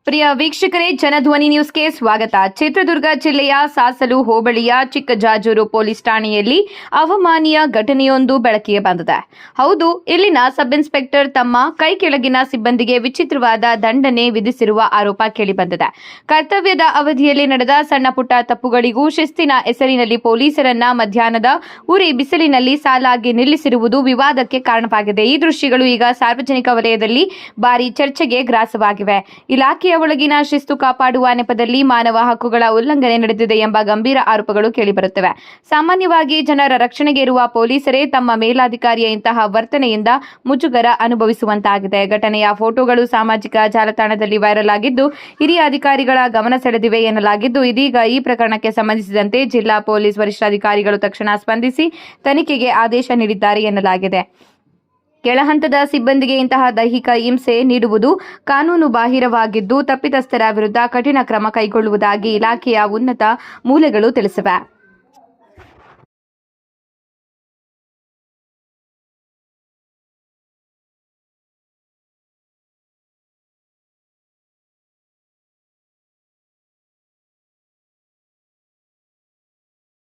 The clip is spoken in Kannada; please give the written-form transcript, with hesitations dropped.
ಪ್ರಿಯ ವೀಕ್ಷಕರೇ, ಜನಧ್ವನಿ ನ್ಯೂಸ್ಗೆ ಸ್ವಾಗತ. ಚಿತ್ರದುರ್ಗ ಜಿಲ್ಲೆಯ ಸಾಸಲು ಹೋಬಳಿಯ ಚಿಕ್ಕಜಾಜೂರು ಪೊಲೀಸ್ ಠಾಣೆಯಲ್ಲಿ ಅವಮಾನೀಯ ಘಟನೆಯೊಂದು ಬೆಳಕಿಗೆ ಬಂದಿದೆ. ಹೌದು, ಇಲ್ಲಿನ ಸಬ್ ಇನ್ಸ್ಪೆಕ್ಟರ್ ತಮ್ಮ ಕೈ ಕೆಳಗಿನ ಸಿಬ್ಬಂದಿಗೆ ವಿಚಿತ್ರವಾದ ದಂಡನೆ ವಿಧಿಸಿರುವ ಆರೋಪ ಕೇಳಿಬಂದಿದೆ. ಕರ್ತವ್ಯದ ಅವಧಿಯಲ್ಲಿ ನಡೆದ ಸಣ್ಣ ಪುಟ್ಟ ತಪ್ಪುಗಳಿಗೂ ಶಿಸ್ತಿನ ಹೆಸರಿನಲ್ಲಿ ಪೊಲೀಸರನ್ನ ಮಧ್ಯಾಹ್ನದ ಉರಿ ಬಿಸಿಲಿನಲ್ಲಿ ಸಾಲಾಗಿ ನಿಲ್ಲಿಸಿರುವುದು ವಿವಾದಕ್ಕೆ ಕಾರಣವಾಗಿದೆ. ಈ ದೃಶ್ಯಗಳು ಈಗ ಸಾರ್ವಜನಿಕ ವಲಯದಲ್ಲಿ ಭಾರಿ ಚರ್ಚೆಗೆ ಗ್ರಾಸವಾಗಿವೆ. ಇಲಾಖೆಯ ಒಳಗಿನ ಶಿಸ್ತು ಕಾಪಾಡುವ ನೆಪದಲ್ಲಿ ಮಾನವ ಹಕ್ಕುಗಳ ಉಲ್ಲಂಘನೆ ನಡೆದಿದೆ ಎಂಬ ಗಂಭೀರ ಆರೋಪಗಳು ಕೇಳಿಬರುತ್ತವೆ. ಸಾಮಾನ್ಯವಾಗಿ ಜನರ ರಕ್ಷಣೆಗೆ ಇರುವ ಪೊಲೀಸರೇ ತಮ್ಮ ಮೇಲಾಧಿಕಾರಿಯ ಇಂತಹ ವರ್ತನೆಯಿಂದ ಮುಜುಗರ ಅನುಭವಿಸುವಂತಾಗಿದೆ. ಘಟನೆಯ ಫೋಟೋಗಳು ಸಾಮಾಜಿಕ ಜಾಲತಾಣದಲ್ಲಿ ವೈರಲ್ ಆಗಿದ್ದು, ಹಿರಿಯ ಅಧಿಕಾರಿಗಳ ಗಮನ ಸೆಳೆದಿವೆ ಎನ್ನಲಾಗಿದ್ದು, ಇದೀಗ ಈ ಪ್ರಕರಣಕ್ಕೆ ಸಂಬಂಧಿಸಿದಂತೆ ಜಿಲ್ಲಾ ಪೊಲೀಸ್ ವರಿಷ್ಠಾಧಿಕಾರಿಗಳು ತಕ್ಷಣ ಸ್ಪಂದಿಸಿ ತನಿಖೆಗೆ ಆದೇಶ ನೀಡಿದ್ದಾರೆ ಎನ್ನಲಾಗಿದೆ. ಕೆಳಹಂತದ ಸಿಬ್ಬಂದಿಗೆ ಇಂತಹ ದೈಹಿಕ ಹಿಂಸೆ ನೀಡುವುದು ಕಾನೂನು ಬಾಹಿರವಾಗಿದ್ದು, ತಪ್ಪಿತಸ್ಥರ ವಿರುದ್ಧ ಕಠಿಣ ಕ್ರಮ ಕೈಗೊಳ್ಳುವುದಾಗಿ ಇಲಾಖೆಯ ಉನ್ನತ ಮೂಲಗಳು ತಿಳಿಸಿವೆ.